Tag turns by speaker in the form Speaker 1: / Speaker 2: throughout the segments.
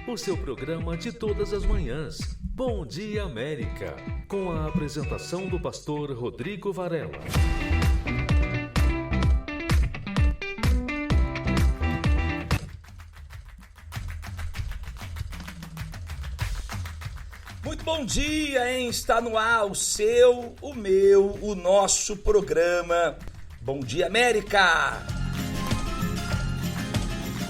Speaker 1: o seu programa de todas as manhãs. Bom Dia América, com a apresentação do pastor Rodrigo Varela.
Speaker 2: Muito bom dia, hein? Está no ar o seu, o meu, o nosso programa Bom Dia América.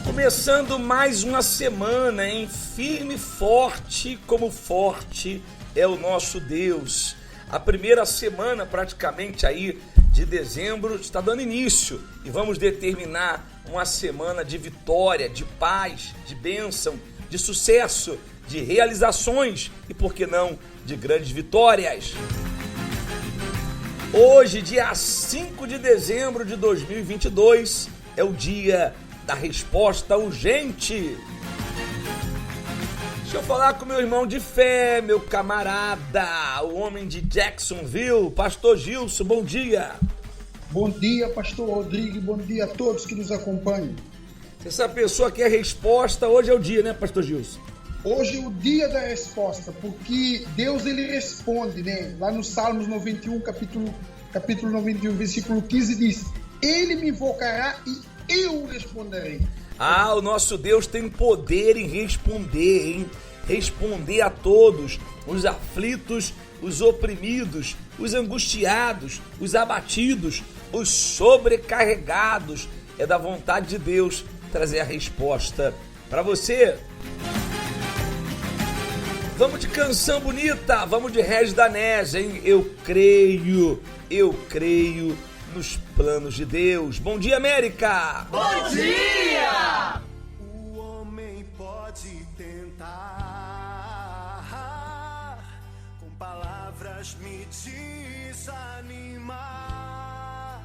Speaker 2: Começando mais uma semana, hein? Firme e forte, como forte é o nosso Deus. A primeira semana praticamente aí de dezembro está dando início e vamos determinar uma semana de vitória, de paz, de bênção, de sucesso, de realizações e, por que não, de grandes vitórias. Hoje, dia 5 de dezembro de 2022, é o dia da resposta urgente. Deixa eu falar com meu irmão de fé, meu camarada, o homem de Jacksonville, pastor Gilson, bom dia.
Speaker 3: Bom dia, pastor Rodrigo, bom dia a todos que nos acompanham.
Speaker 2: Se essa pessoa quer resposta, hoje é o dia, né, pastor Gilson?
Speaker 3: Hoje é o dia da resposta, porque Deus ele responde, né? Lá no Salmos 91, capítulo 91, versículo 15 diz: Ele me invocará e eu responderei.
Speaker 2: Ah, o nosso Deus tem poder em responder, hein? Responder a todos, os aflitos, os oprimidos, os angustiados, os abatidos, os sobrecarregados. É da vontade de Deus trazer a resposta para você. Vamos de canção bonita, vamos de Regis Danés, hein? Eu creio nos planos de Deus. Bom dia, América!
Speaker 4: Bom dia!
Speaker 5: O homem pode tentar com palavras me desanimar,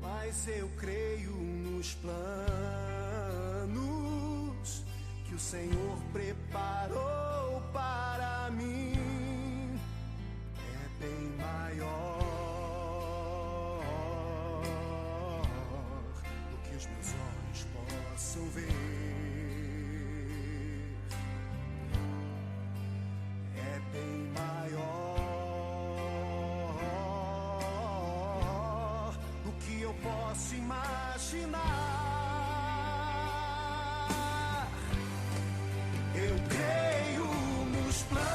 Speaker 5: mas eu creio nos planos que o Senhor preparou para mim. É bem maior do que os meus olhos possam ver. É bem maior do que eu posso imaginar. Eu creio nos planos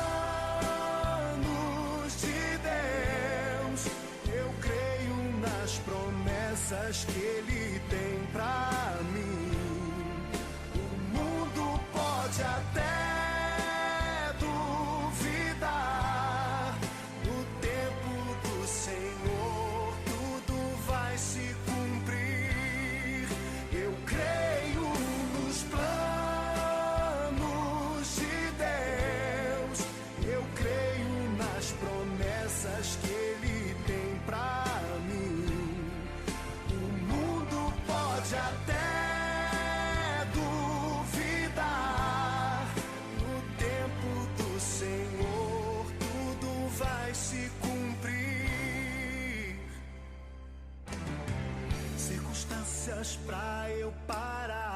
Speaker 5: de Deus, eu creio nas promessas que Ele tem pra mim. O mundo pode até duvidar, no tempo do Senhor tudo vai se cumprir. Eu creio nos planos de Deus, eu creio nas promessas que Ele tem pra mim. O mundo pode até duvidar, no tempo do Senhor tudo vai se cumprir. Circunstâncias pra eu parar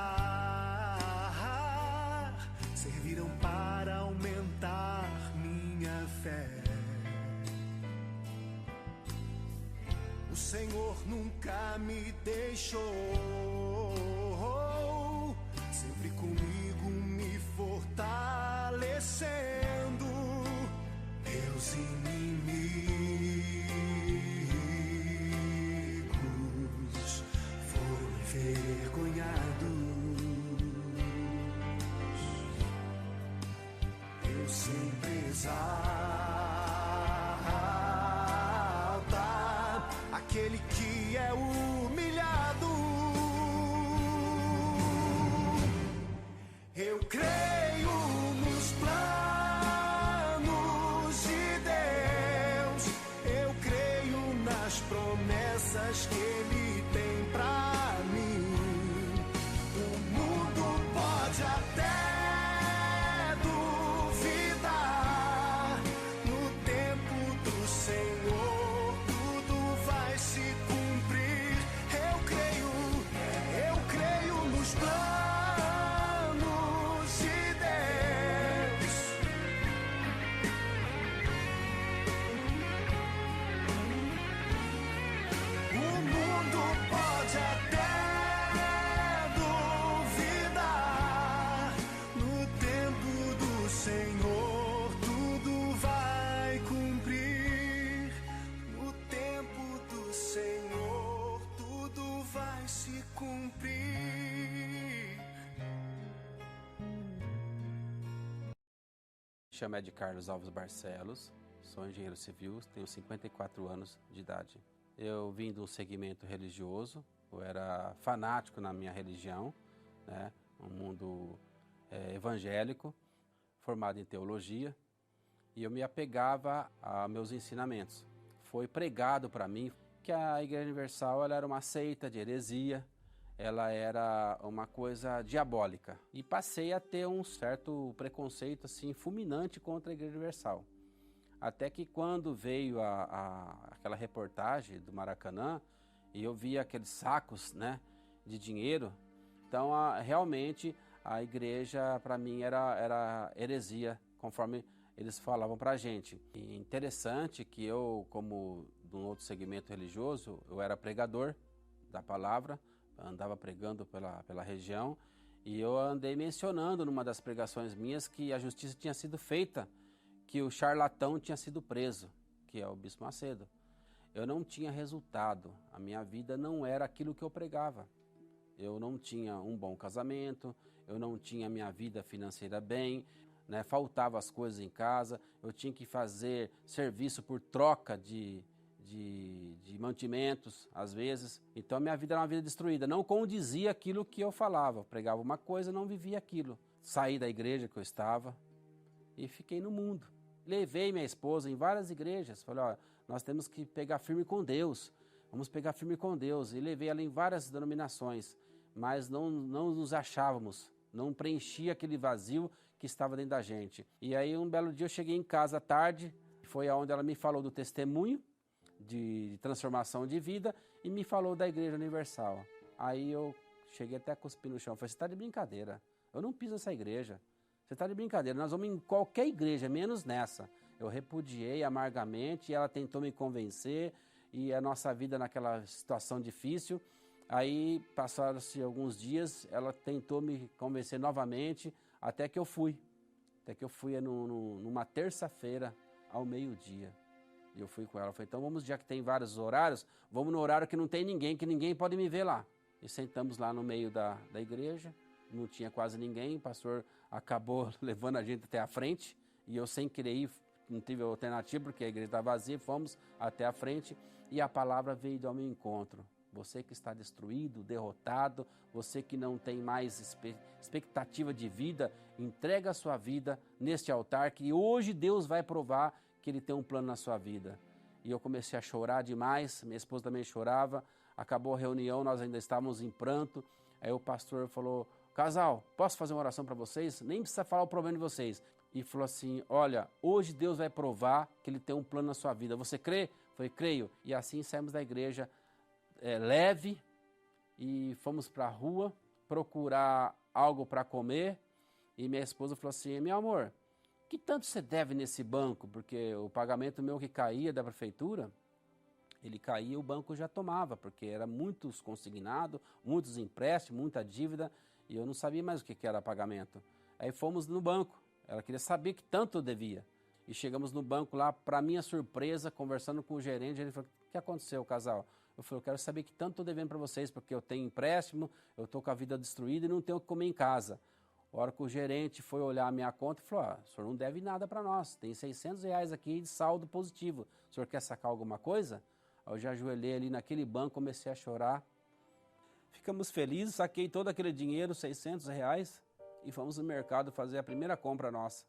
Speaker 5: serviram para aumentar minha fé. O Senhor nunca me deixou, sempre comigo me fortalecendo. Meus inimigos foram envergonhados. Deus sempre exalta aquele que é humilhado. Eu creio nos planos de Deus, eu creio nas promessas que Ele tem pra mim. O mundo pode até duvidar, no tempo do Senhor tudo vai se cumprir.
Speaker 6: Me chamo Ed Carlos Alves Barcelos, sou engenheiro civil, tenho 54 anos de idade. Eu vim de um segmento religioso, eu era fanático na minha religião, né? Um mundo evangélico, formado em teologia, e eu me apegava a meus ensinamentos. Foi pregado para mim que a Igreja Universal ela era uma seita de heresia, ela era uma coisa diabólica. E passei a ter um certo preconceito assim, fulminante contra a Igreja Universal. Até que quando veio aquela reportagem do Maracanã, e eu vi aqueles sacos, né, de dinheiro, então realmente a igreja para mim era heresia, conforme eles falavam para a gente. E interessante que eu, como de um outro segmento religioso, eu era pregador da palavra, andava pregando pela região, e eu andei mencionando numa das pregações minhas que a justiça tinha sido feita, que o charlatão tinha sido preso, que é o Bispo Macedo. Eu não tinha resultado, a minha vida não era aquilo que eu pregava. Eu não tinha um bom casamento, eu não tinha minha vida financeira bem, né? Faltavam as coisas em casa, eu tinha que fazer serviço por troca de mantimentos, às vezes. Então, minha vida era uma vida destruída. Não condizia aquilo que eu falava. Eu pregava uma coisa, não vivia aquilo. Saí da igreja que eu estava e fiquei no mundo. Levei minha esposa em várias igrejas. Falei, ó, nós temos que pegar firme com Deus. Vamos pegar firme com Deus. E levei ela em várias denominações. Mas não nos achávamos. Não preenchia aquele vazio que estava dentro da gente. E aí, um belo dia, eu cheguei em casa à tarde. Foi aonde ela me falou do testemunho de transformação de vida e me falou da Igreja Universal. Aí eu cheguei até a cuspir no chão. Eu falei, você está de brincadeira. Eu não piso nessa igreja. Você está de brincadeira. Nós vamos em qualquer igreja, menos nessa. Eu repudiei amargamente e ela tentou me convencer e a nossa vida naquela situação difícil. Aí passaram-se alguns dias, ela tentou me convencer novamente até que eu fui. Até que eu fui numa terça-feira ao meio-dia. E eu fui com ela, falei, então vamos, já que tem vários horários, vamos no horário que não tem ninguém, que ninguém pode me ver lá. E sentamos lá no meio da igreja, não tinha quase ninguém, o pastor acabou levando a gente até a frente, e eu sem querer ir, não tive alternativa, porque a igreja estava vazia, fomos até a frente, e a palavra veio ao meu encontro. Você que está destruído, derrotado, você que não tem mais expectativa de vida, entrega a sua vida neste altar, que hoje Deus vai provar que Ele tem um plano na sua vida. E eu comecei a chorar demais, minha esposa também chorava, acabou a reunião, nós ainda estávamos em pranto, aí o pastor falou, casal, posso fazer uma oração para vocês? Nem precisa falar o problema de vocês. E falou assim, olha, hoje Deus vai provar que Ele tem um plano na sua vida, você crê? Eu falei, creio. E assim saímos da igreja leve e fomos para a rua procurar algo para comer, e minha esposa falou assim, meu amor, que tanto você deve nesse banco? Porque o pagamento meu que caía da prefeitura, ele caía, o banco já tomava, porque era muitos consignados, muitos empréstimos, muita dívida, e eu não sabia mais o que era pagamento. Aí fomos no banco, ela queria saber que tanto eu devia. E chegamos no banco lá, para minha surpresa, conversando com o gerente, ele falou, o que aconteceu, casal? Eu falei, eu quero saber que tanto estou devendo para vocês, porque eu tenho empréstimo, eu estou com a vida destruída e não tenho o que comer em casa. A hora que o gerente foi olhar a minha conta e falou, o senhor não deve nada para nós, tem R$600 aqui de saldo positivo, o senhor quer sacar alguma coisa? Eu já ajoelhei ali naquele banco, comecei a chorar. Ficamos felizes, saquei todo aquele dinheiro, R$600, e fomos no mercado fazer a primeira compra nossa.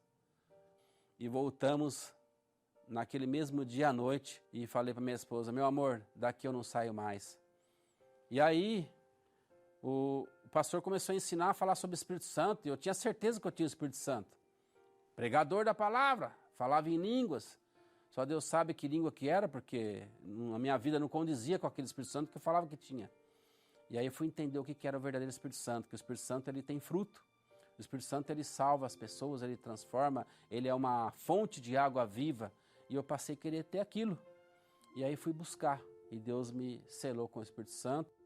Speaker 6: E voltamos naquele mesmo dia à noite e falei para minha esposa, meu amor, daqui eu não saio mais. E aí o pastor começou a ensinar a falar sobre o Espírito Santo, e eu tinha certeza que eu tinha o Espírito Santo. Pregador da palavra, falava em línguas. Só Deus sabe que língua que era, porque a minha vida não condizia com aquele Espírito Santo que eu falava que tinha. E aí eu fui entender o que era o verdadeiro Espírito Santo, que o Espírito Santo ele tem fruto. O Espírito Santo ele salva as pessoas, ele transforma, ele é uma fonte de água viva. E eu passei a querer ter aquilo. E aí fui buscar, e Deus me selou com o Espírito Santo.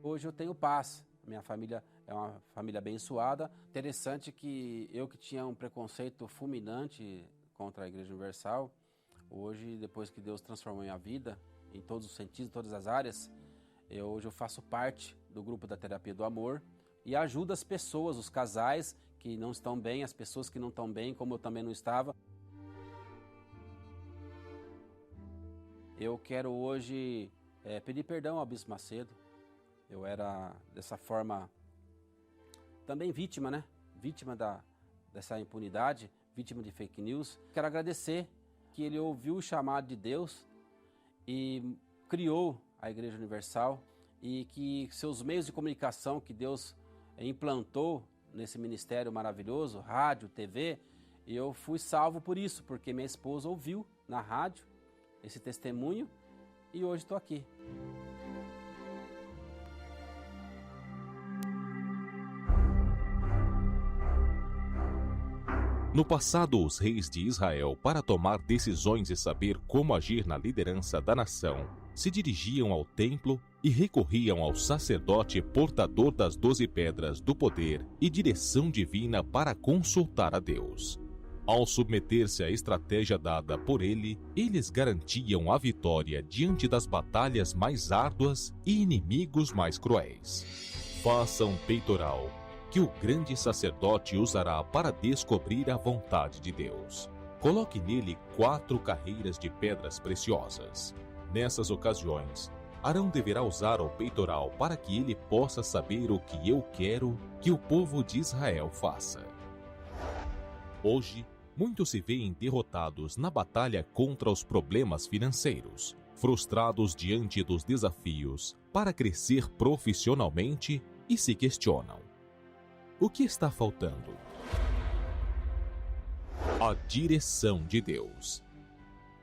Speaker 6: Hoje eu tenho paz, minha família é uma família abençoada. Interessante que eu que tinha um preconceito fulminante contra a Igreja Universal, hoje, depois que Deus transformou minha vida, em todos os sentidos, em todas as áreas, hoje eu faço parte do grupo da Terapia do Amor, e ajuda as pessoas, os casais que não estão bem, as pessoas que não estão bem, como eu também não estava. Eu quero hoje pedir perdão ao Bispo Macedo. Eu era dessa forma também vítima, né? Vítima dessa impunidade, vítima de fake news. Quero agradecer que ele ouviu o chamado de Deus e criou a Igreja Universal e que seus meios de comunicação que Deus implantou nesse ministério maravilhoso, rádio, TV, e eu fui salvo por isso, porque minha esposa ouviu na rádio esse testemunho e hoje estou aqui.
Speaker 7: No passado, os reis de Israel, para tomar decisões e saber como agir na liderança da nação, se dirigiam ao templo e recorriam ao sacerdote portador das 12 pedras do poder e direção divina para consultar a Deus. Ao submeter-se à estratégia dada por ele, eles garantiam a vitória diante das batalhas mais árduas e inimigos mais cruéis. Faça um peitoral que o grande sacerdote usará para descobrir a vontade de Deus. Coloque nele 4 carreiras de pedras preciosas. Nessas ocasiões, Arão deverá usar o peitoral para que ele possa saber o que eu quero que o povo de Israel faça. Hoje, muitos se veem derrotados na batalha contra os problemas financeiros, frustrados diante dos desafios para crescer profissionalmente e se questionam: o que está faltando? A direção de Deus.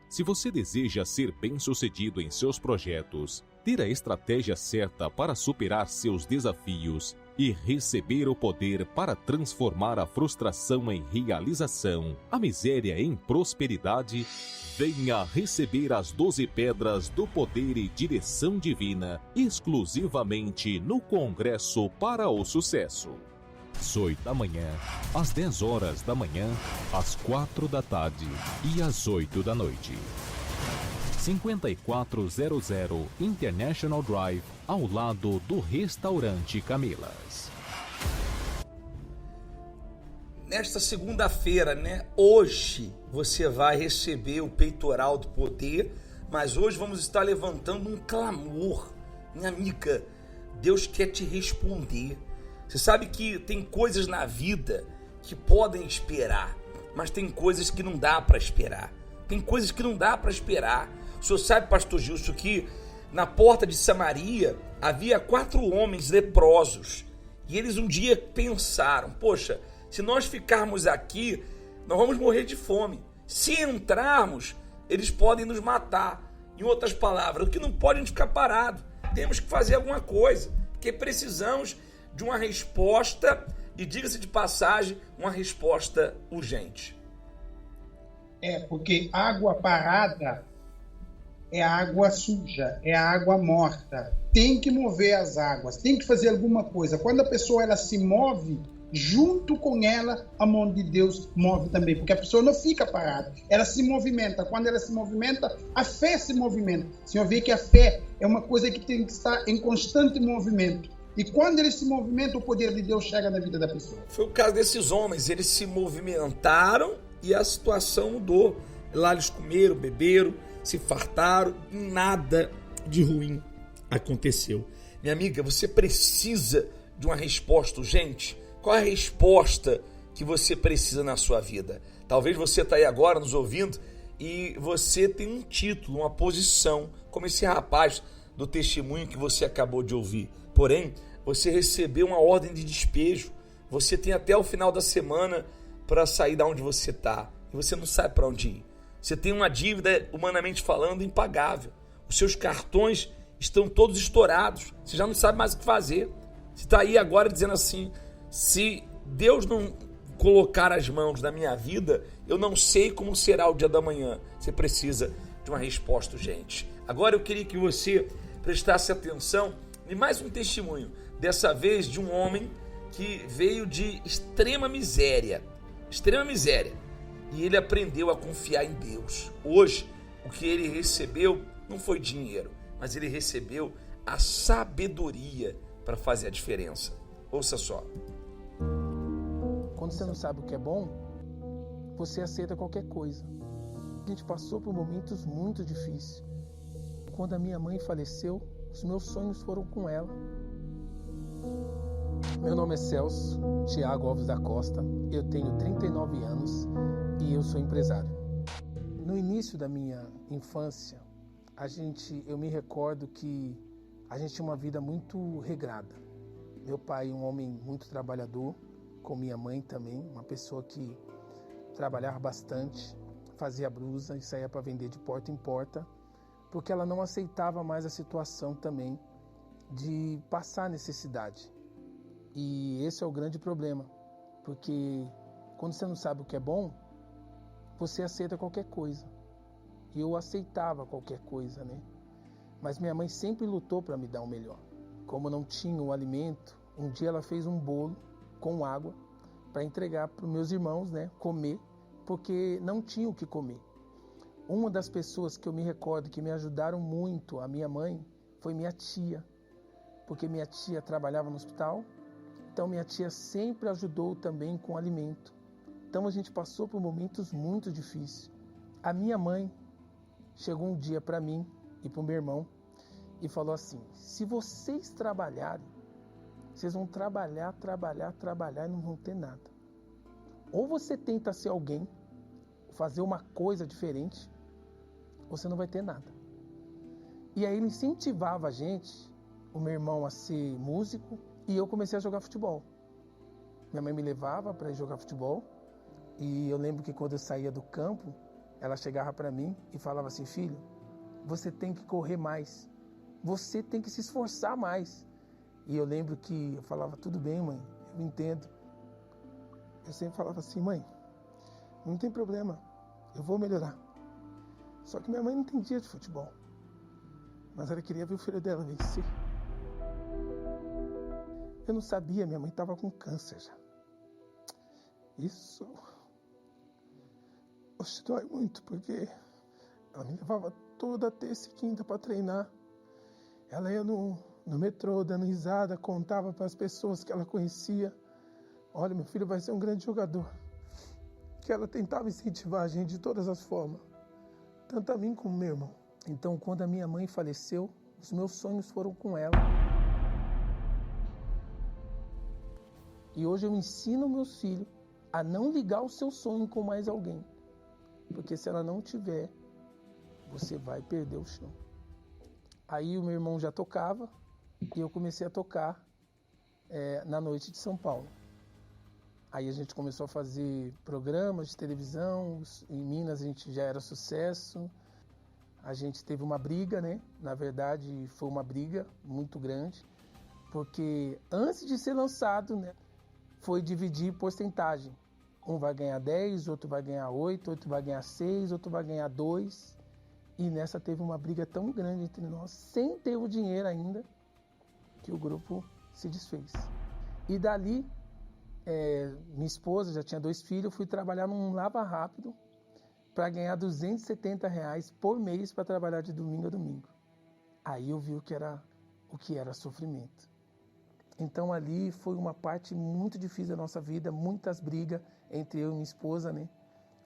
Speaker 7: Se você deseja ser bem-sucedido em seus projetos, ter a estratégia certa para superar seus desafios e receber o poder para transformar a frustração em realização, a miséria em prosperidade, venha receber as 12 pedras do poder e direção divina exclusivamente no Congresso para o Sucesso. Às 8 da manhã, às 10 horas da manhã, às 4 da tarde e às 8 da noite. 5400 International Drive, ao lado do Restaurante Camilas.
Speaker 2: Nesta segunda-feira, hoje você vai receber o peitoral do poder, mas hoje vamos estar levantando um clamor. Minha amiga, Deus quer te responder. Você sabe que tem coisas na vida que podem esperar, mas tem coisas que não dá para esperar. Tem coisas que não dá para esperar. O senhor sabe, pastor Gilson, que na porta de Samaria havia 4 homens leprosos. E eles um dia pensaram: poxa, se nós ficarmos aqui, nós vamos morrer de fome. Se entrarmos, eles podem nos matar. Em outras palavras, o que não pode a gente ficar parado. Temos que fazer alguma coisa, porque precisamos de uma resposta, e diga-se de passagem, uma resposta urgente.
Speaker 3: Porque água parada é água suja, é água morta. Tem que mover as águas, tem que fazer alguma coisa. Quando a pessoa ela se move, junto com ela, a mão de Deus move também, porque a pessoa não fica parada, ela se movimenta. Quando ela se movimenta, a fé se movimenta. O Senhor vê que a fé é uma coisa que tem que estar em constante movimento. E quando ele se movimenta, o poder de Deus chega na vida da pessoa.
Speaker 2: Foi o caso desses homens, eles se movimentaram e a situação mudou. Lá eles comeram, beberam, se fartaram, e nada de ruim aconteceu. Minha amiga, você precisa de uma resposta urgente? Qual é a resposta que você precisa na sua vida? Talvez você está aí agora nos ouvindo e você tem um título, uma posição, como esse rapaz do testemunho que você acabou de ouvir. Porém, você recebeu uma ordem de despejo. Você tem até o final da semana para sair da onde você está. E você não sabe para onde ir. Você tem uma dívida, humanamente falando, impagável. Os seus cartões estão todos estourados. Você já não sabe mais o que fazer. Você está aí agora dizendo assim: se Deus não colocar as mãos na minha vida, eu não sei como será o dia da manhã. Você precisa de uma resposta urgente. Agora eu queria que você prestasse atenção em mais um testemunho, dessa vez de um homem que veio de extrema miséria, e ele aprendeu a confiar em Deus. Hoje, o que ele recebeu não foi dinheiro, mas ele recebeu a sabedoria para fazer a diferença. Ouça só.
Speaker 8: Quando você não sabe o que é bom, você aceita qualquer coisa. A gente passou por momentos muito difíceis. Quando a minha mãe faleceu, os meus sonhos foram com ela. Meu nome é Celso Thiago Alves da Costa, eu tenho 39 anos e eu sou empresário. No início da minha infância, eu me recordo que a gente tinha uma vida muito regrada. Meu pai, um homem muito trabalhador, com minha mãe também, uma pessoa que trabalhava bastante, fazia blusa e saía para vender de porta em porta, porque ela não aceitava mais a situação também de passar necessidade. E esse é o grande problema, porque quando você não sabe o que é bom, você aceita qualquer coisa. E eu aceitava qualquer coisa, né? Mas minha mãe sempre lutou para me dar o melhor. Como não tinha o alimento, um dia ela fez um bolo com água para entregar para os meus irmãos, né, comer, porque não tinha o que comer. Uma das pessoas que eu me recordo que me ajudaram muito, a minha mãe, foi minha tia, porque minha tia trabalhava no hospital, então minha tia sempre ajudou também com alimento. Então a gente passou por momentos muito difíceis. A minha mãe chegou um dia para mim e para o meu irmão e falou assim: se vocês trabalharem, vocês vão trabalhar e não vão ter nada. Ou você tenta ser alguém, fazer uma coisa diferente, ou você não vai ter nada. E aí ele incentivava a gente, o meu irmão, a ser músico, e eu comecei a jogar futebol. Minha mãe me levava para ir jogar futebol, e eu lembro que quando eu saía do campo, ela chegava para mim e falava assim: filho, você tem que correr mais, você tem que se esforçar mais. E eu lembro que eu falava: tudo bem, mãe, eu entendo. Eu sempre falava assim: mãe, não tem problema, eu vou melhorar. Só que minha mãe não entendia de futebol, mas ela queria ver o filho dela vencer. Eu não sabia, minha mãe estava com câncer já. Isso dói muito, porque ela me levava toda terça e quinta para treinar. Ela ia no metrô, dando risada, contava para as pessoas que ela conhecia: olha, meu filho vai ser um grande jogador. Que ela tentava incentivar a gente de todas as formas, tanto a mim como meu irmão. Então, quando a minha mãe faleceu, os meus sonhos foram com ela. E hoje eu ensino meus filhos a não ligar o seu sonho com mais alguém. Porque se ela não tiver, você vai perder o chão. Aí o meu irmão já tocava e eu comecei a tocar na noite de São Paulo. Aí a gente começou a fazer programas de televisão, em Minas a gente já era sucesso. A gente teve uma briga, né? Na verdade foi uma briga muito grande, porque antes de ser lançado, né, foi dividir porcentagem. Um vai ganhar 10, outro vai ganhar 8, outro vai ganhar 6, outro vai ganhar 2. E nessa teve uma briga tão grande entre nós, sem ter o dinheiro ainda, que o grupo se desfez. E dali, minha esposa já tinha 2 filhos, eu fui trabalhar num Lava Rápido para ganhar R$270 por mês para trabalhar de domingo a domingo. Aí eu vi o que era sofrimento. Então ali foi uma parte muito difícil da nossa vida, muitas brigas entre eu e minha esposa, né?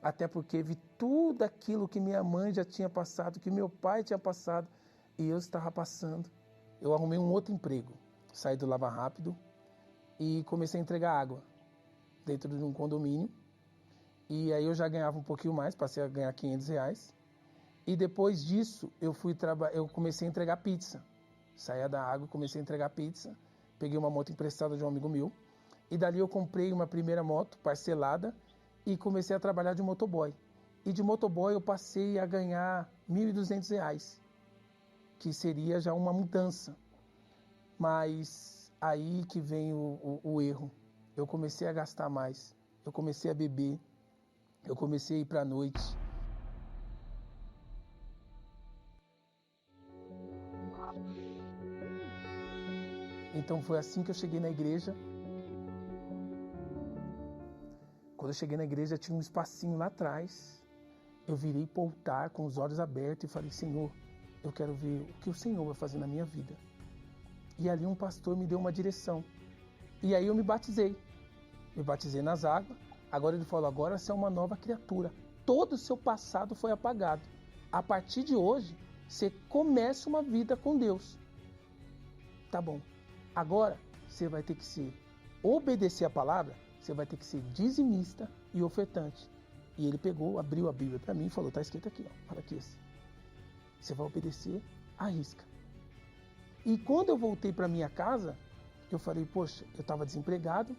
Speaker 8: Até porque vi tudo aquilo que minha mãe já tinha passado, que meu pai tinha passado, e eu estava passando. Eu arrumei um outro emprego, saí do Lava Rápido e comecei a entregar água dentro de um condomínio. E aí eu já ganhava um pouquinho mais, passei a ganhar R$500. E depois disso eu comecei a entregar pizza. Saía da água e comecei a entregar pizza. Peguei uma moto emprestada de um amigo meu. E dali eu comprei uma primeira moto parcelada e comecei a trabalhar de motoboy. E de motoboy eu passei a ganhar R$1.200, que seria já uma mudança. Mas aí que vem o erro. Eu comecei a gastar mais, eu comecei a beber, eu comecei a ir para a noite. Então foi assim que eu cheguei na igreja. Quando eu cheguei na igreja tinha um espacinho lá atrás. Eu virei para o altar com os olhos abertos e falei: Senhor, eu quero ver o que o Senhor vai fazer na minha vida. E ali um pastor me deu uma direção. E aí eu me batizei nas águas. Agora ele falou, agora você é uma nova criatura. Todo o seu passado foi apagado. A partir de hoje, você começa uma vida com Deus. Tá bom. Agora, você vai ter que obedecer a palavra, você vai ter que ser dizimista e ofertante. E ele pegou, abriu a Bíblia para mim e falou, tá escrito aqui, ó, Malaquias. Você vai obedecer à risca. E quando eu voltei para minha casa, eu falei, poxa, eu estava desempregado,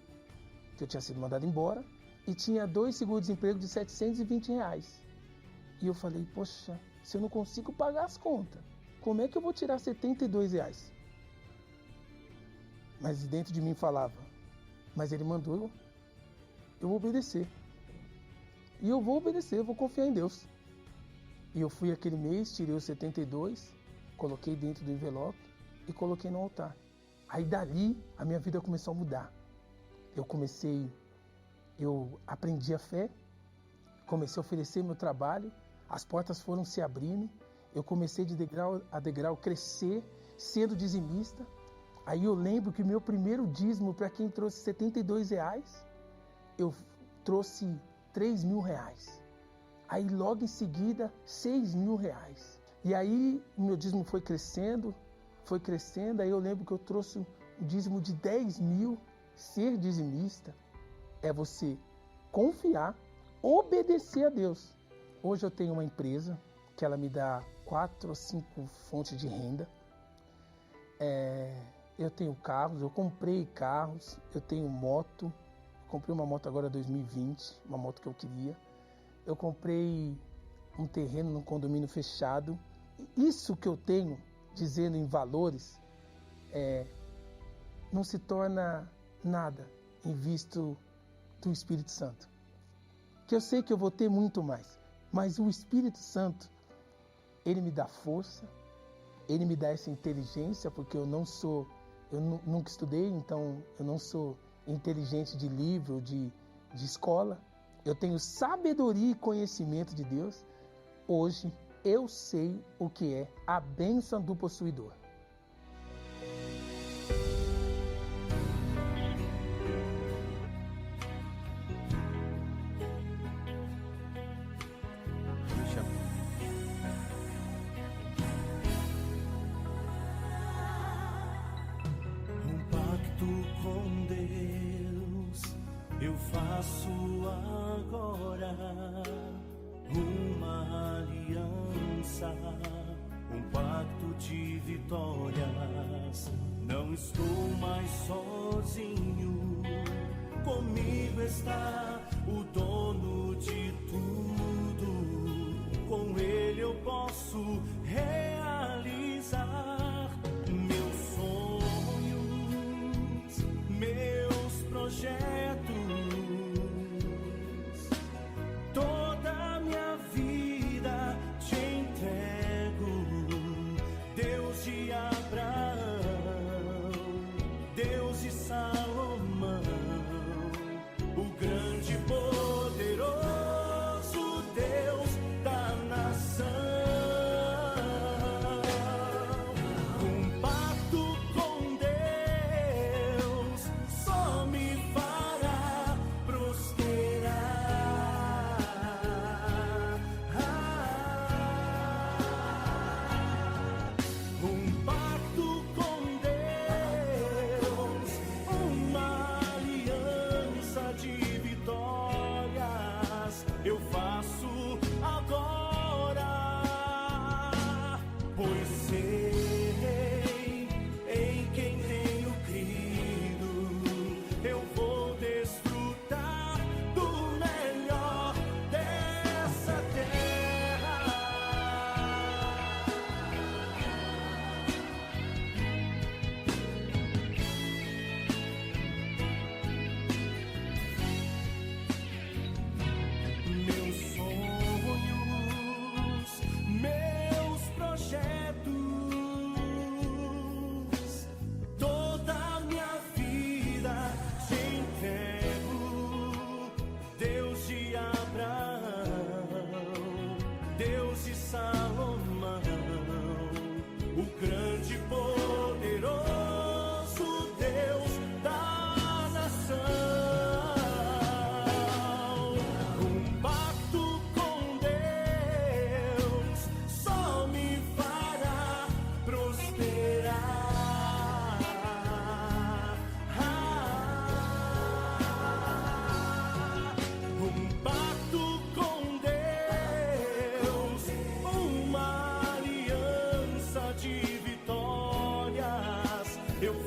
Speaker 8: que eu tinha sido mandado embora, e tinha 2 seguro-desemprego de R$720. E eu falei, poxa, se eu não consigo pagar as contas, como é que eu vou tirar R$72? Mas dentro de mim falava, mas ele mandou, eu vou obedecer. E eu vou obedecer, eu vou confiar em Deus. E eu fui aquele mês, tirei os 72, coloquei dentro do envelope e coloquei no altar. Aí dali a minha vida começou a mudar. Eu aprendi a fé, comecei a oferecer meu trabalho, as portas foram se abrindo, eu comecei de degrau a degrau crescer, sendo dizimista. Aí eu lembro que o meu primeiro dízimo, para quem trouxe R$72, eu trouxe R$3.000. Aí logo em seguida, R$6.000. E aí o meu dízimo foi crescendo, aí eu lembro que eu trouxe um dízimo de 10.000. Ser dizimista é você confiar, obedecer a Deus. Hoje eu tenho uma empresa que ela me dá 4 ou 5 fontes de renda. Eu tenho carros, eu comprei carros, eu tenho moto. Comprei uma moto agora 2020, uma moto que eu queria. Eu comprei um terreno num condomínio fechado. Isso que eu tenho, dizendo em valores, não se torna nada em vista do Espírito Santo. Que eu sei que eu vou ter muito mais, mas o Espírito Santo, ele me dá força, ele me dá essa inteligência, porque eu nunca estudei, então eu não sou inteligente de livro, de escola. Eu tenho sabedoria e conhecimento de Deus. Hoje eu sei o que é a bênção do possuidor.
Speaker 5: Com Deus eu faço agora uma aliança, um pacto de vitórias. Não estou mais sozinho, comigo está o dono de tudo. Com ele eu posso realizar meus sonhos, meus projetos, toda a minha vida te entrego. Deus de Abraão, Deus de Salomão, o grande e poderoso Deus da nação.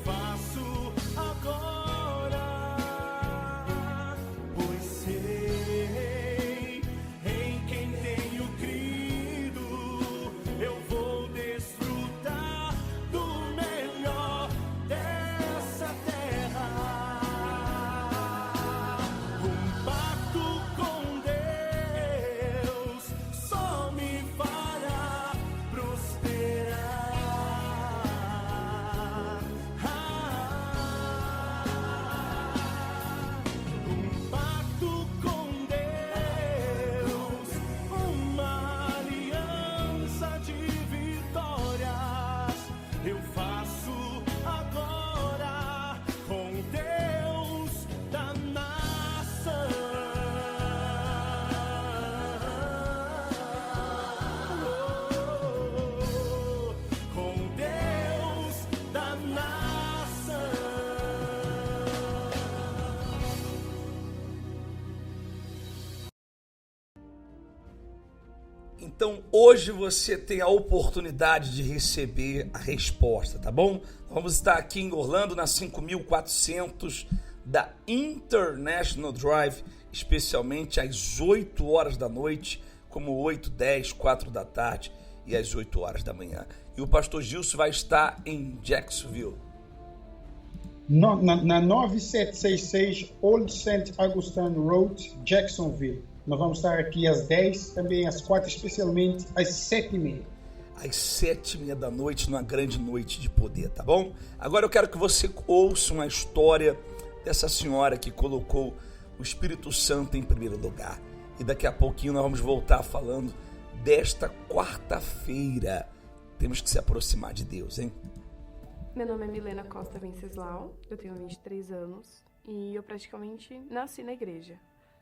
Speaker 5: faço agora, pois sei em quem tenho crido, eu vou desfrutar do melhor dessa terra. Um pacto com Deus só me fará prosperar. Um pacto com Deus, uma aliança de vitórias, eu faço agora com Deus da nação. Com Deus da nação.
Speaker 2: Então hoje você tem a oportunidade de receber a resposta, tá bom? Vamos estar aqui em Orlando na 5400 da International Drive, especialmente às 8 horas da noite, como 8, 10, 4 da tarde e às 8 horas da manhã. E o pastor Gilson vai estar em Jacksonville.
Speaker 3: Na 9766 Old St. Augustine Road, Jacksonville. Nós vamos estar aqui às 10, também às 4, especialmente às 7h30.
Speaker 2: Às 7h30 da noite, numa grande noite de poder, tá bom? Agora eu quero que você ouça uma história dessa senhora que colocou o Espírito Santo em primeiro lugar. E daqui a pouquinho nós vamos voltar falando desta quarta-feira. Temos que se aproximar de Deus, hein?
Speaker 9: Meu nome é Milena Costa Venceslau, eu tenho 23 anos e eu praticamente nasci na igreja.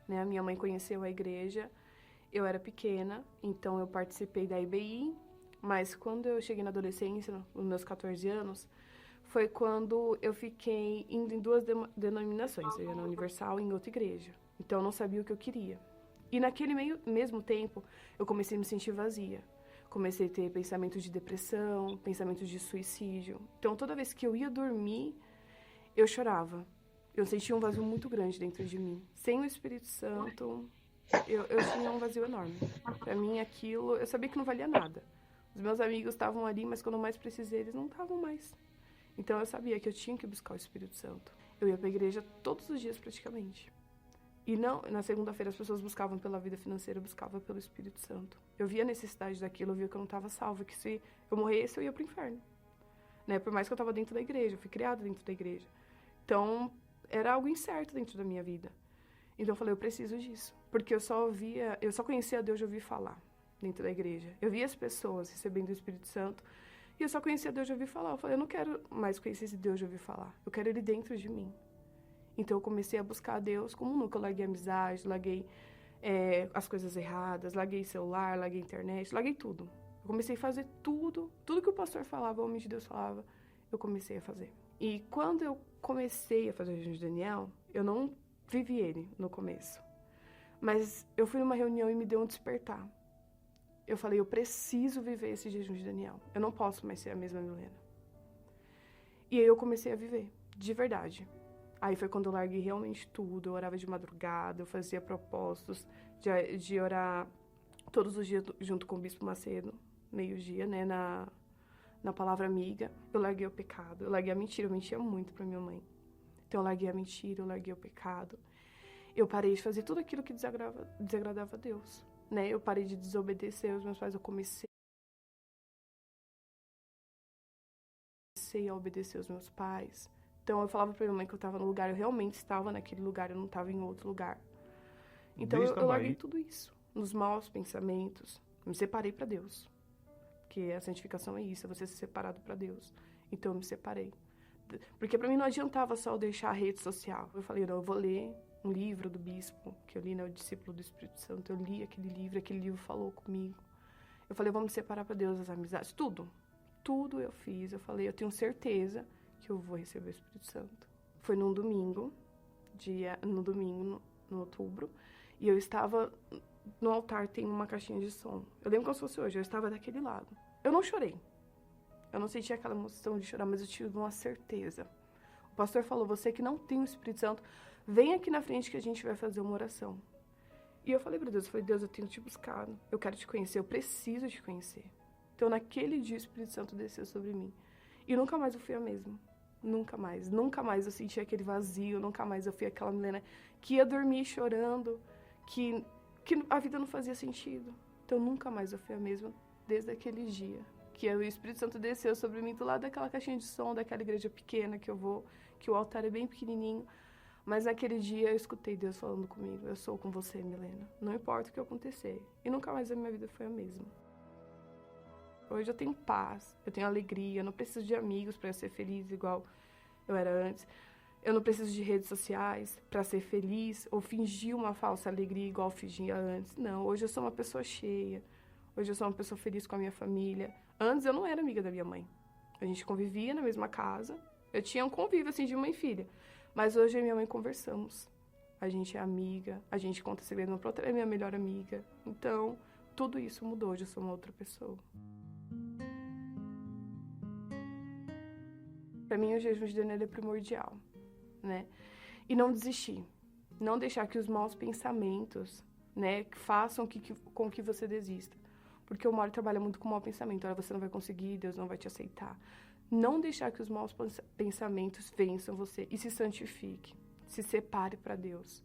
Speaker 9: A minha mãe conheceu a igreja, eu era pequena, então eu participei da IBI, mas quando eu cheguei na adolescência, nos meus 14 anos, foi quando eu fiquei indo em duas denominações, seja na Universal e em outra igreja. Então eu não sabia o que eu queria. E naquele mesmo tempo, eu comecei a me sentir vazia. Comecei a ter pensamentos de depressão, pensamentos de suicídio. Então toda vez que eu ia dormir, eu chorava. Eu sentia um vazio muito grande dentro de mim. Sem o Espírito Santo, eu tinha um vazio enorme. Para mim, aquilo, eu sabia que não valia nada. Os meus amigos estavam ali, mas quando eu mais precisei, eles não estavam mais. Então eu sabia que eu tinha que buscar o Espírito Santo. Eu ia para a igreja todos os dias, praticamente. E não, na segunda-feira as pessoas buscavam pela vida financeira, eu buscava pelo Espírito Santo. Eu via a necessidade daquilo, eu via que eu não estava salva, que se eu morresse, eu ia para o inferno. Por mais que eu estava dentro da igreja, eu fui criada dentro da igreja. Então, era algo incerto dentro da minha vida. Então eu falei, eu preciso disso. Porque eu só conhecia Deus de ouvir falar dentro da igreja. Eu via as pessoas recebendo o Espírito Santo e eu só conhecia Deus de ouvir falar. Eu falei, eu não quero mais conhecer esse Deus de ouvir falar. Eu quero Ele dentro de mim. Então eu comecei a buscar a Deus como nunca. Eu larguei a amizade, larguei as coisas erradas, larguei celular, larguei internet, larguei tudo. Eu comecei a fazer tudo que o pastor falava, o homem de Deus falava, eu comecei a fazer. E quando eu comecei a fazer o jejum de Daniel, eu não vivi ele no começo. Mas eu fui numa reunião e me deu um despertar. Eu falei, eu preciso viver esse jejum de Daniel. Eu não posso mais ser a mesma Milena. E aí eu comecei a viver, de verdade. Aí foi quando eu larguei realmente tudo. Eu orava de madrugada, eu fazia propósitos de orar todos os dias junto com o Bispo Macedo, meio-dia, na palavra amiga. Eu larguei o pecado, eu larguei a mentira. Eu mentia muito pra minha mãe. Então eu larguei a mentira, eu larguei o pecado. Eu parei de fazer tudo aquilo que desagradava a Deus. Eu parei de desobedecer aos meus pais, eu comecei a obedecer aos meus pais. Então eu falava pra minha mãe que eu estava no lugar, eu realmente estava naquele lugar, eu não estava em outro lugar. Então eu larguei tudo isso, nos maus pensamentos, me separei pra Deus. Porque a santificação é isso, é você ser separado pra Deus. Então eu me separei. Porque pra mim não adiantava só eu deixar a rede social. Eu falei, não, eu vou ler um livro do bispo, que eu li, o Discípulo do Espírito Santo. Eu li aquele livro falou comigo. Eu falei, vamos me separar pra Deus, as amizades, tudo. Tudo eu fiz. Eu falei, eu tenho certeza que eu vou receber o Espírito Santo. Foi num domingo, no outubro, e eu estava no altar, tem uma caixinha de som. Eu lembro como se fosse hoje, eu estava daquele lado. Eu não chorei. Eu não senti aquela emoção de chorar, mas eu tive uma certeza. O pastor falou, você que não tem o Espírito Santo, vem aqui na frente que a gente vai fazer uma oração. E eu falei para Deus, Deus, eu tenho te buscado, eu quero te conhecer, eu preciso te conhecer. Então, naquele dia, o Espírito Santo desceu sobre mim. E nunca mais eu fui a mesma. Nunca mais eu senti aquele vazio, nunca mais eu fui aquela Milena que ia dormir chorando, que a vida não fazia sentido. Então, nunca mais eu fui a mesma desde aquele dia. Que o Espírito Santo desceu sobre mim do lado daquela caixinha de som, daquela igreja pequena que eu vou, que o altar é bem pequenininho. Mas naquele dia eu escutei Deus falando comigo, eu sou com você, Milena. Não importa o que acontecer. E nunca mais a minha vida foi a mesma. Hoje eu tenho paz, eu tenho alegria, eu não preciso de amigos para ser feliz igual eu era antes. Eu não preciso de redes sociais para ser feliz ou fingir uma falsa alegria igual eu fingia antes. Não, hoje eu sou uma pessoa cheia. Hoje eu sou uma pessoa feliz com a minha família. Antes eu não era amiga da minha mãe. A gente convivia na mesma casa. Eu tinha um convívio assim de mãe e filha. Mas hoje eu e minha mãe conversamos. A gente é amiga, a gente conta segredo uma pra outra, é minha melhor amiga. Então, tudo isso mudou. Hoje eu sou uma outra pessoa. Para mim, o jejum de Daniel é primordial, né? E não desistir. Não deixar que os maus pensamentos, né, façam com que você desista. Porque o Mário trabalha muito com mau pensamento. Olha, você não vai conseguir, Deus não vai te aceitar. Não deixar que os maus pensamentos vençam você e se santifique. Se separe para Deus.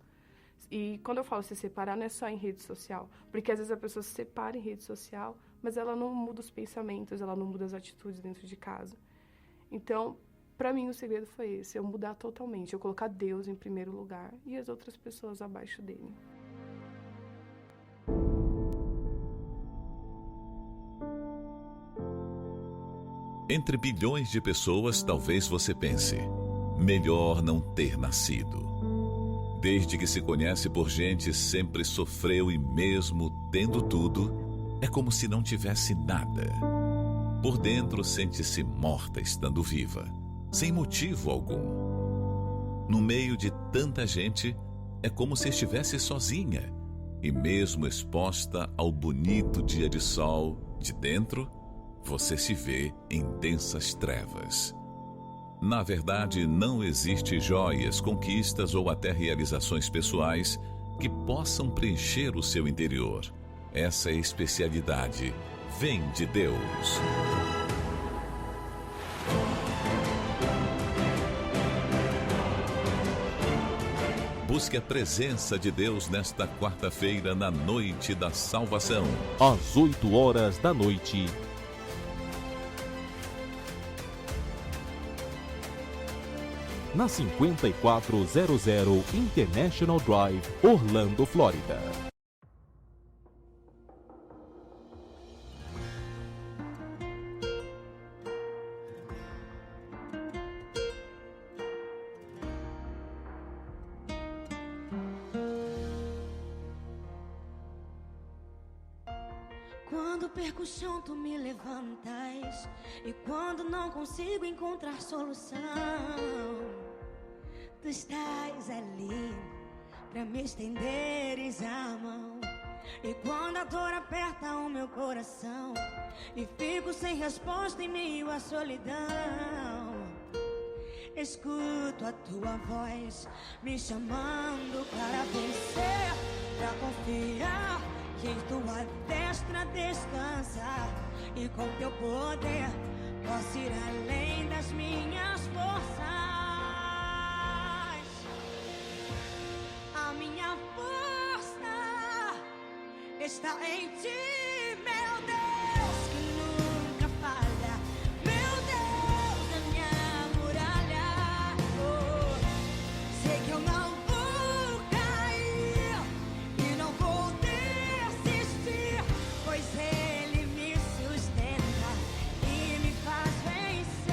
Speaker 9: E quando eu falo se separar, não é só em rede social. Porque às vezes a pessoa se separa em rede social, mas ela não muda os pensamentos, ela não muda as atitudes dentro de casa. Então, para mim, o segredo foi esse. Eu mudar totalmente. Eu colocar Deus em primeiro lugar e as outras pessoas abaixo dele.
Speaker 10: Entre bilhões de pessoas, talvez você pense, melhor não ter nascido. Desde que se conhece por gente, sempre sofreu e mesmo tendo tudo, é como se não tivesse nada. Por dentro sente-se morta estando viva, sem motivo algum. No meio de tanta gente, é como se estivesse sozinha. E mesmo exposta ao bonito dia de sol, de dentro, você se vê em densas trevas. Na verdade, não existe joias, conquistas ou até realizações pessoais que possam preencher o seu interior. Essa especialidade vem de Deus. Busque a presença de Deus nesta quarta-feira na noite da salvação.
Speaker 7: Às 8 da noite. Na 5400 International Drive, Orlando, Flórida.
Speaker 11: Quando perco o chão, tu me levantas. E quando não consigo encontrar solução, tu estás ali pra me estenderes a mão. E quando a dor aperta o meu coração e fico sem resposta em meio à solidão, escuto a tua voz me chamando para vencer, pra confiar que em tua destra descansa. E com teu poder posso ir além das minhas forças. A minha força está em ti, meu Deus, que nunca falha. Meu Deus, a minha muralha. Oh, sei que eu não vou cair e não vou desistir, pois Ele me sustenta e me faz vencer.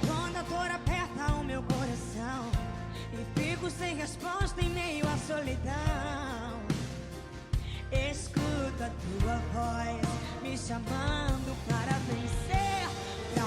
Speaker 11: Quando a dor aperta o meu coração e fico sem resposta em meio à solidão, escuto a tua voz me chamando para vencer, pra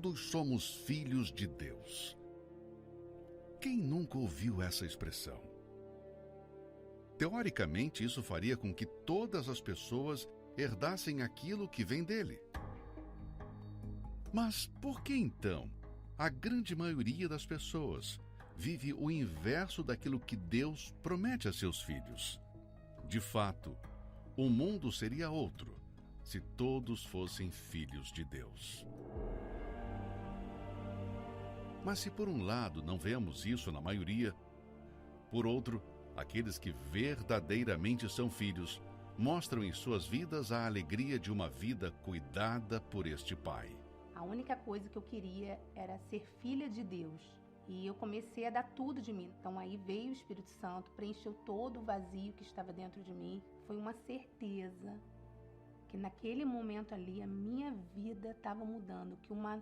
Speaker 12: Todos somos filhos de Deus. Quem nunca ouviu essa expressão? Teoricamente, isso faria com que todas as pessoas herdassem aquilo que vem dele. Mas por que então a grande maioria das pessoas vive o inverso daquilo que Deus promete a seus filhos? De fato, o mundo seria outro se todos fossem filhos de Deus. Mas se por um lado não vemos isso na maioria, por outro, aqueles que verdadeiramente são filhos mostram em suas vidas a alegria de uma vida cuidada por este Pai.
Speaker 13: A única coisa que eu queria era ser filha de Deus. E eu comecei a dar tudo de mim. Então aí veio o Espírito Santo, preencheu todo o vazio que estava dentro de mim. Foi uma certeza que naquele momento ali a minha vida estava mudando, que uma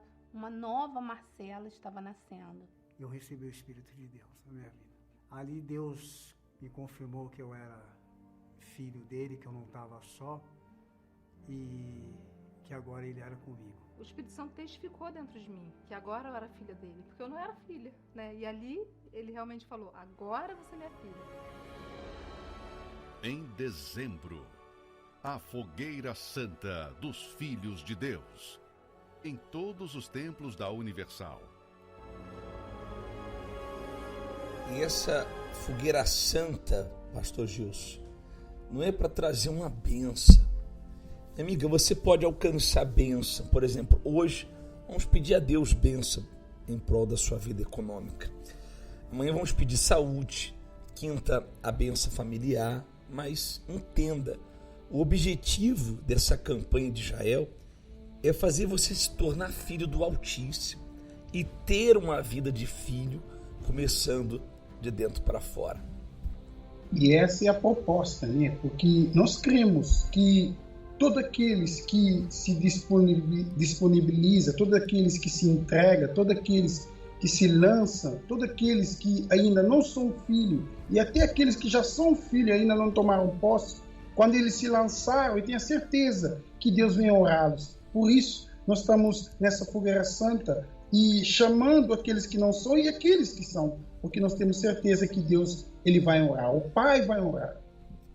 Speaker 13: nova Marcela estava nascendo.
Speaker 14: Eu recebi o Espírito de Deus na minha vida. Ali Deus me confirmou que eu era filho dele, que eu não estava só e que agora ele era comigo.
Speaker 15: O Espírito Santo testificou dentro de mim que agora eu era filha dele, porque eu não era filha, né? E ali ele realmente falou, agora você é minha filha.
Speaker 12: Em dezembro, a Fogueira Santa dos Filhos de Deus, em todos os templos da Universal.
Speaker 2: E essa fogueira santa, pastor Gilson, não é para trazer uma bênção. Amiga, você pode alcançar bênção. Por exemplo, hoje vamos pedir a Deus bênção em prol da sua vida econômica. Amanhã vamos pedir saúde. Quinta, a bênção familiar. Mas entenda, o objetivo dessa campanha de Israel é fazer você se tornar filho do Altíssimo e ter uma vida de filho, começando de dentro para fora.
Speaker 3: E essa é a proposta, né? Porque nós cremos que todos aqueles que se disponibilizam, todos aqueles que se entregam, todos aqueles que se lançam, todos aqueles que ainda não são filhos, e até aqueles que já são filhos e ainda não tomaram posse, quando eles se lançaram, eu tenho a certeza que Deus vem honrá-los. Por isso, nós estamos nessa fogueira santa e chamando aqueles que não são e aqueles que são, porque nós temos certeza que Deus ele vai honrar, o Pai vai honrar.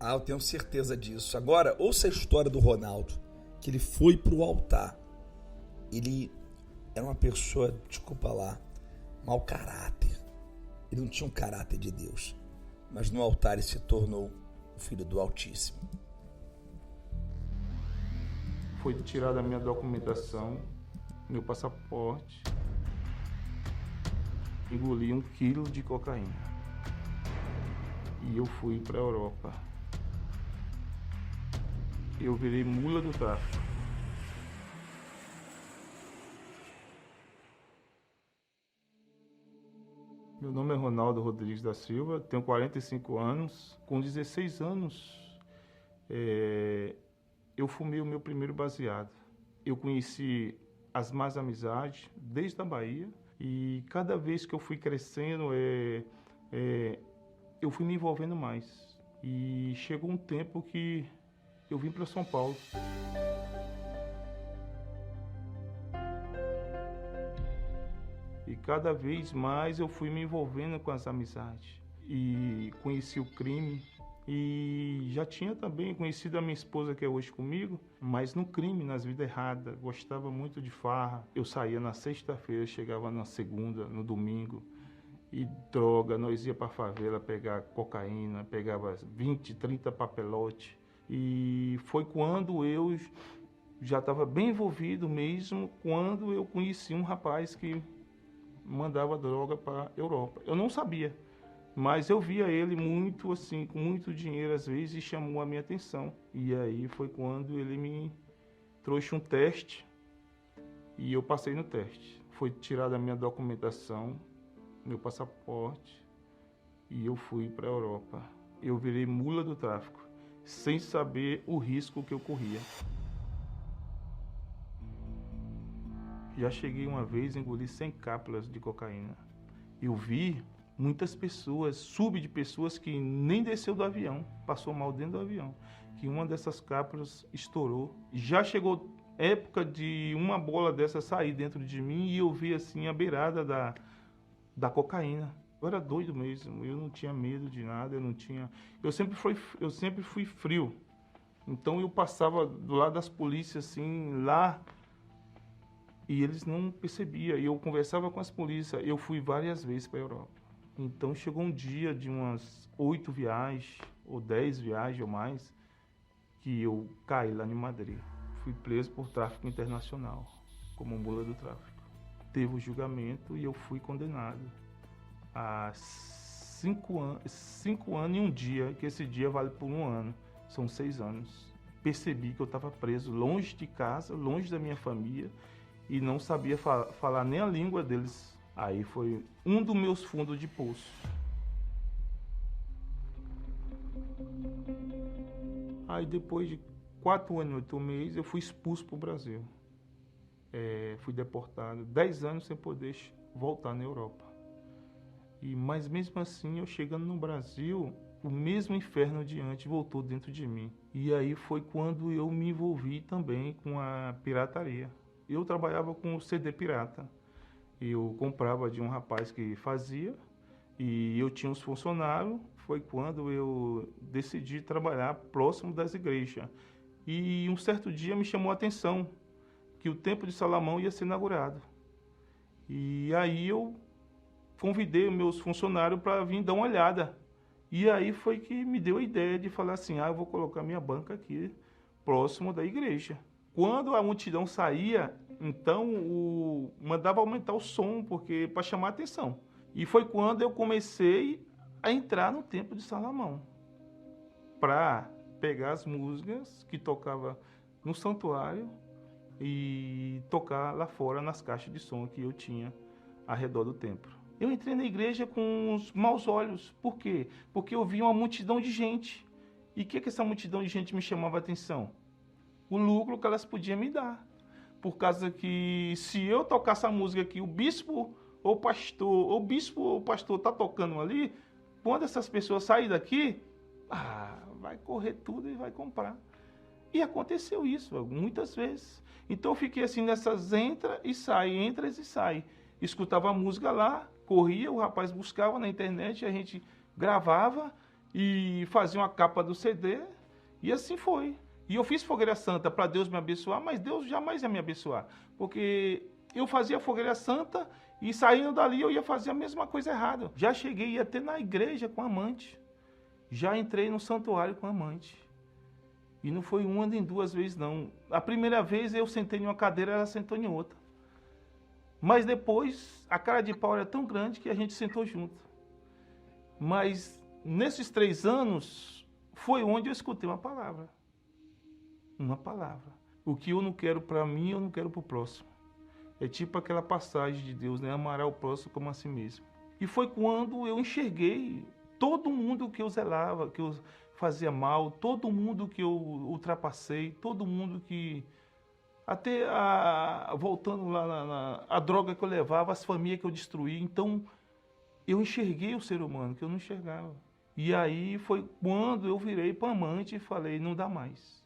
Speaker 2: Ah, eu tenho certeza disso. Agora, ouça a história do Ronaldo, que ele foi para o altar. Ele era uma pessoa, desculpa lá, mau caráter. Ele não tinha um caráter de Deus. Mas no altar ele se tornou o filho do Altíssimo.
Speaker 16: Foi tirada a minha documentação, meu passaporte. Engoli 1 quilo de cocaína. E eu fui para a Europa. Eu virei mula do tráfico. Meu nome é Ronaldo Rodrigues da Silva, tenho 45 anos. Com 16 anos, eu fumei o meu primeiro baseado. Eu conheci as más amizades desde a Bahia e cada vez que eu fui crescendo, eu fui me envolvendo mais. E chegou um tempo que eu vim para São Paulo. E cada vez mais eu fui me envolvendo com as amizades. E conheci o crime. E já tinha também conhecido a minha esposa, que é hoje comigo, mas no crime, nas vidas erradas. Gostava muito de farra. Eu saía na sexta-feira, chegava na segunda, no domingo. E droga, nós ia para a favela pegar cocaína, pegava 20, 30 papelotes. E foi quando eu já estava bem envolvido mesmo, quando eu conheci um rapaz que mandava droga para a Europa. Eu não sabia, mas eu via ele muito assim, com muito dinheiro às vezes, e chamou a minha atenção. E aí foi quando ele me trouxe um teste e eu passei no teste. Foi tirada a minha documentação, meu passaporte, e eu fui para a Europa. Eu virei mula do tráfico, sem saber o risco que eu corria. Já cheguei uma vez a engolir 100 cápsulas de cocaína. Eu vi muitas pessoas, de pessoas que nem desceu do avião, passou mal dentro do avião, que uma dessas cápsulas estourou. Já chegou época de uma bola dessa sair dentro de mim e eu vi assim a beirada da cocaína. Eu era doido mesmo, eu não tinha medo de nada, eu sempre fui frio. Então eu passava do lado das polícias assim, lá, e eles não percebiam. Eu conversava com as polícias, eu fui várias vezes para a Europa. Então chegou um dia de umas 8 viagens, ou 10 viagens ou mais, que eu caí lá em Madrid. Fui preso por tráfico internacional, como mula do tráfico. Teve o julgamento e eu fui condenado a 5 anos e um dia, que esse dia vale por 1 ano. São 6 anos. Percebi que eu estava preso longe de casa, longe da minha família, e não sabia falar nem a língua deles. Aí foi um dos meus fundos de poço. Aí depois de 4 anos e 8 meses, eu fui expulso para o Brasil. Fui deportado, 10 anos sem poder voltar na Europa. Mas mesmo assim, eu chegando no Brasil, o mesmo inferno de antes voltou dentro de mim. E aí foi quando eu me envolvi também com a pirataria. Eu trabalhava com o CD pirata. Eu comprava de um rapaz que fazia e eu tinha uns funcionários. Foi quando eu decidi trabalhar próximo das igrejas. E um certo dia me chamou a atenção que o Templo de Salomão ia ser inaugurado. E aí eu convidei os meus funcionários para vir dar uma olhada. E aí foi que me deu a ideia de falar assim, eu vou colocar minha banca aqui próximo da igreja. Quando a multidão saía, então mandava aumentar o som para chamar a atenção. E foi quando eu comecei a entrar no Templo de Salomão para pegar as músicas que tocava no santuário e tocar lá fora nas caixas de som que eu tinha ao redor do templo. Eu entrei na igreja com os maus olhos. Por quê? Porque eu vi uma multidão de gente. E o que essa multidão de gente me chamava a atenção? O lucro que elas podiam me dar. Por causa que se eu tocasse a música que o bispo ou o pastor está tocando ali, quando essas pessoas saírem daqui, vai correr tudo e vai comprar. E aconteceu isso muitas vezes. Então eu fiquei assim nessas entra e sai. Escutava a música lá, corria, o rapaz buscava na internet, a gente gravava e fazia uma capa do CD e assim foi. E eu fiz fogueira santa para Deus me abençoar, mas Deus jamais ia me abençoar, porque eu fazia fogueira santa e saindo dali eu ia fazer a mesma coisa errada. Já cheguei até na igreja com amante, já entrei no santuário com amante. E não foi uma nem 2 vezes não. A primeira vez eu sentei em uma cadeira, ela sentou em outra. Mas depois, a cara de pau era tão grande que a gente sentou junto. Mas nesses 3 anos, foi onde eu escutei uma palavra. Uma palavra. O que eu não quero para mim, eu não quero para o próximo. É tipo aquela passagem de Deus, né? Amará o próximo como a si mesmo. E foi quando eu enxerguei todo mundo que eu zelava, que eu fazia mal, todo mundo que eu ultrapassei, todo mundo que... Até voltando lá a droga que eu levava, as famílias que eu destruí. Então, eu enxerguei o ser humano que eu não enxergava. E aí foi quando eu virei para amante e falei, não dá mais.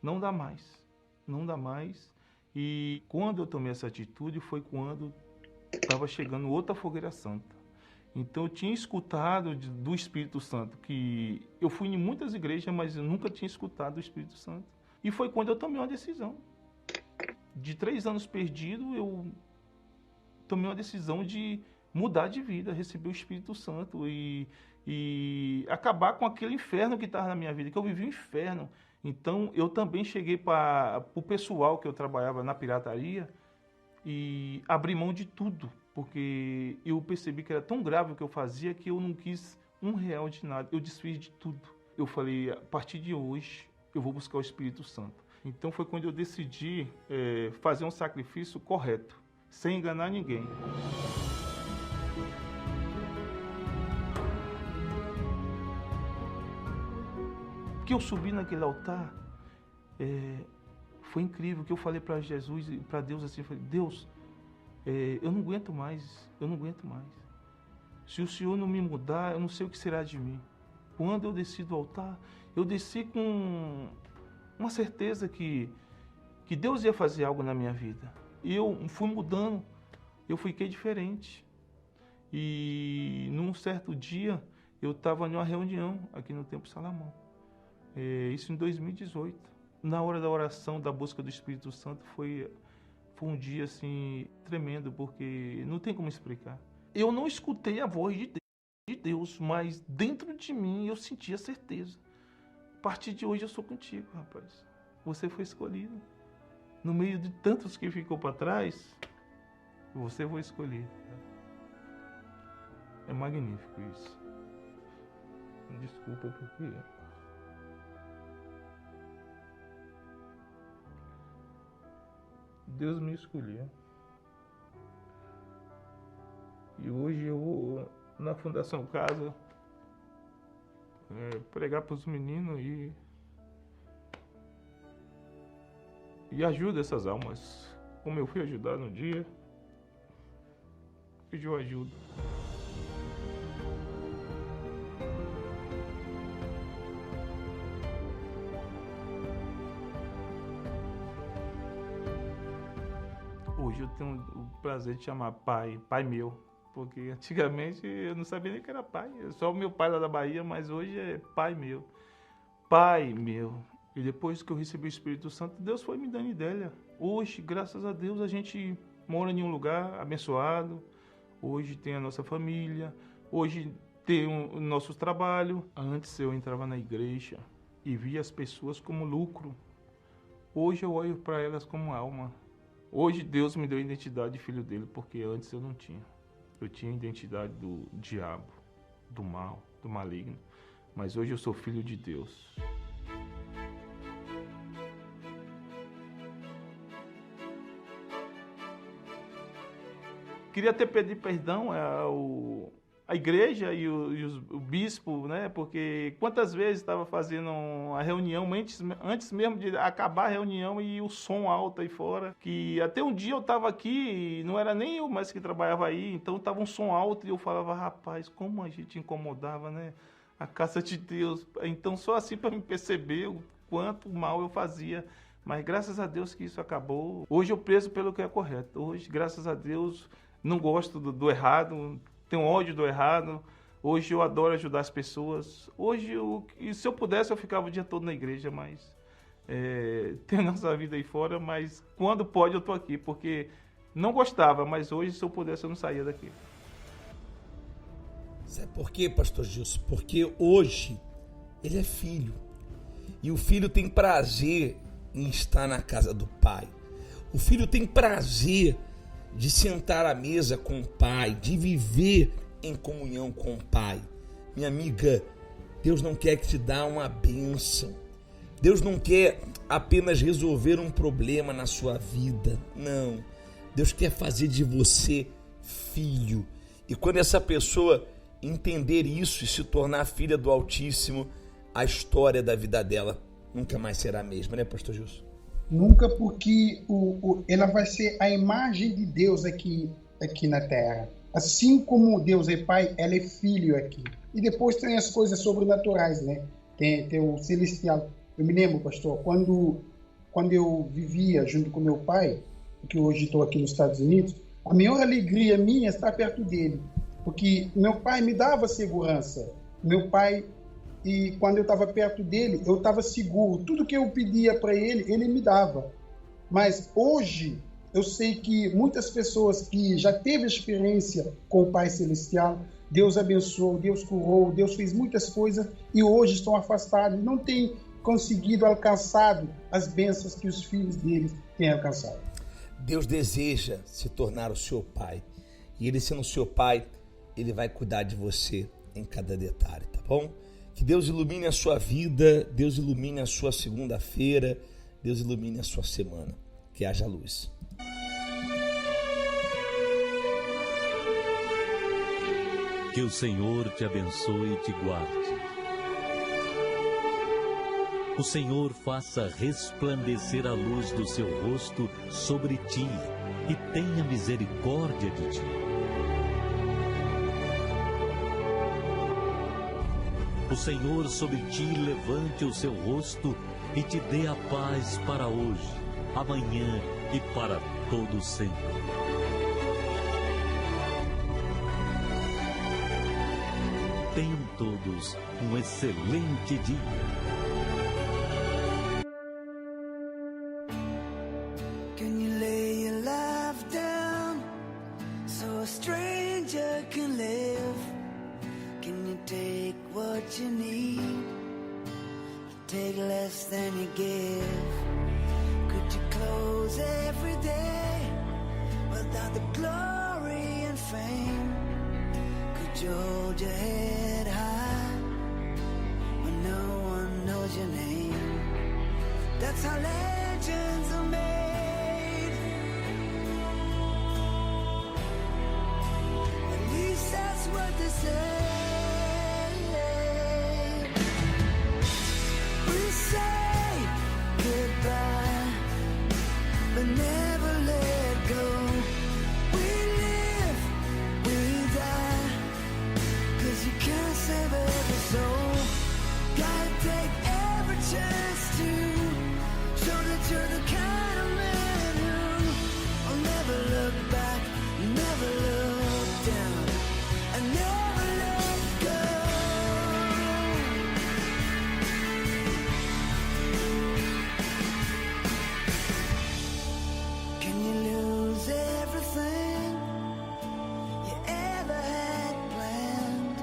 Speaker 16: Não dá mais. Não dá mais. E quando eu tomei essa atitude foi quando estava chegando outra fogueira santa. Então eu tinha escutado do Espírito Santo, que eu fui em muitas igrejas, mas eu nunca tinha escutado do Espírito Santo. E foi quando eu tomei uma decisão. De 3 anos perdido, eu tomei uma decisão de mudar de vida, receber o Espírito Santo e acabar com aquele inferno que estava na minha vida, que eu vivi um inferno. Então, eu também cheguei para o pessoal que eu trabalhava na pirataria e abri mão de tudo, porque eu percebi que era tão grave o que eu fazia que eu não quis R$1 de nada. Eu desfiz de tudo. Eu falei, a partir de hoje, eu vou buscar o Espírito Santo. Então foi quando eu decidi fazer um sacrifício correto, sem enganar ninguém. Que eu subi naquele altar, foi incrível, que eu falei para Jesus e para Deus assim, eu falei, Deus, eu não aguento mais, eu não aguento mais. Se o Senhor não me mudar, eu não sei o que será de mim. Quando eu desci do altar, eu desci com uma certeza que que Deus ia fazer algo na minha vida. E eu fui mudando, eu fiquei diferente. E num certo dia, eu estava em uma reunião aqui no Templo Salomão. Isso em 2018. Na hora da oração, da busca do Espírito Santo, foi um dia assim tremendo, porque não tem como explicar. Eu não escutei a voz de Deus, mas dentro de mim eu sentia certeza. A partir de hoje eu sou contigo, rapaz. Você foi escolhido. No meio de tantos que ficou para trás, você foi escolhido. É magnífico isso. Desculpa porque... Deus me escolheu. E hoje eu vou na Fundação Casa pregar para os meninos e ajuda essas almas. Como eu fui ajudar no dia, pediu ajuda. Hoje eu tenho o prazer de chamar pai meu. Porque antigamente eu não sabia nem que era pai. Só o meu pai lá da Bahia, mas hoje é pai meu. Pai meu. E depois que eu recebi o Espírito Santo, Deus foi me dando ideia. Hoje, graças a Deus, a gente mora em um lugar abençoado. Hoje tem a nossa família. Hoje tem o nosso trabalho. Antes eu entrava na igreja e via as pessoas como lucro. Hoje eu olho para elas como alma. Hoje Deus me deu a identidade de filho dele, porque antes eu não tinha. Eu tinha a identidade do diabo, do mal, do maligno. Mas hoje eu sou filho de Deus. Queria até pedir perdão à igreja e o bispo, né? Porque quantas vezes estava fazendo a reunião, antes mesmo de acabar a reunião e o som alto aí fora, que até um dia eu estava aqui e não era nem eu mais que trabalhava aí, então estava um som alto e eu falava, rapaz, como a gente incomodava, né? A casa de Deus. Então só assim para me perceber o quanto mal eu fazia. Mas graças a Deus que isso acabou. Hoje eu prezo pelo que é correto. Hoje, graças a Deus, não gosto do errado, tenho ódio do errado. Hoje eu adoro ajudar as pessoas. Hoje, se eu pudesse, eu ficava o dia todo na igreja, mas tenho nossa vida aí fora, mas quando pode eu estou aqui, porque não gostava, mas hoje, se eu pudesse, eu não saía daqui.
Speaker 2: Sabe por quê, pastor Gilson? Porque hoje ele é filho. E o filho tem prazer em estar na casa do pai. O filho tem prazer de sentar à mesa com o pai, de viver em comunhão com o pai. Minha amiga, Deus não quer que te dê uma bênção. Deus não quer apenas resolver um problema na sua vida. Não. Deus quer fazer de você filho. E quando essa pessoa entender isso e se tornar filha do Altíssimo, a história da vida dela nunca mais será a mesma, né, pastor Gilson?
Speaker 3: Nunca, porque ela vai ser a imagem de Deus aqui na Terra. Assim como Deus é pai, ela é filho aqui. E depois tem as coisas sobrenaturais, né? Tem o celestial. Eu me lembro, pastor, quando eu vivia junto com meu pai, que hoje estou aqui nos Estados Unidos, a maior alegria minha é estar perto dele. Porque meu pai me dava segurança. Meu pai, e quando eu estava perto dele, eu estava seguro. Tudo que eu pedia para ele, ele me dava. Mas hoje, eu sei que muitas pessoas que já teve experiência com o Pai Celestial, Deus abençoou, Deus curou, Deus fez muitas coisas e hoje estão afastados, não têm conseguido alcançar as bênçãos que os filhos deles têm alcançado.
Speaker 2: Deus deseja se tornar o seu pai. E ele sendo o seu pai, ele vai cuidar de você em cada detalhe, tá bom? Que Deus ilumine a sua vida, Deus ilumine a sua segunda-feira, Deus ilumine a sua semana. Que haja luz.
Speaker 1: Que o Senhor te abençoe e te guarde. O Senhor faça resplandecer a luz do seu rosto sobre ti e tenha misericórdia de ti. O Senhor sobre ti levante o seu rosto e te dê a paz para hoje amanhã e para todo sempre. Tenham todos um excelente dia.
Speaker 5: Can you lay your life down so a stranger can live? Can you take what you need? Take less than you give. Could you close every day without the glory and fame? Could you hold your head high when no one knows your name? That's how legends are made. At least that's what they say. We say goodbye, but never let go. We live, we die, 'cause you can't save every soul. Gotta take every chance to show that you're the kind of man who will never look back, never look down, and never let go. Can you lose everything you ever had planned?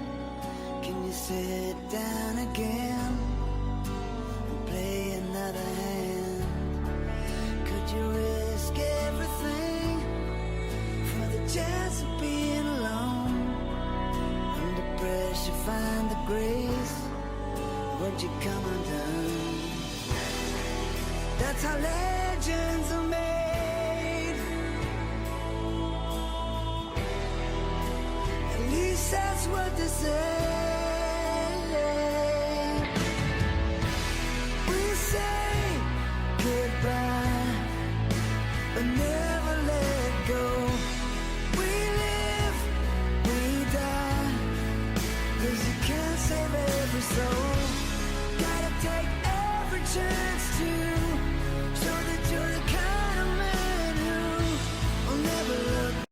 Speaker 5: Can you sit down again and play another hand? Could you risk everything for the chance of being alone? Under pressure, find the grace. Would you come undone? That's how legends are made. At least that's what they say.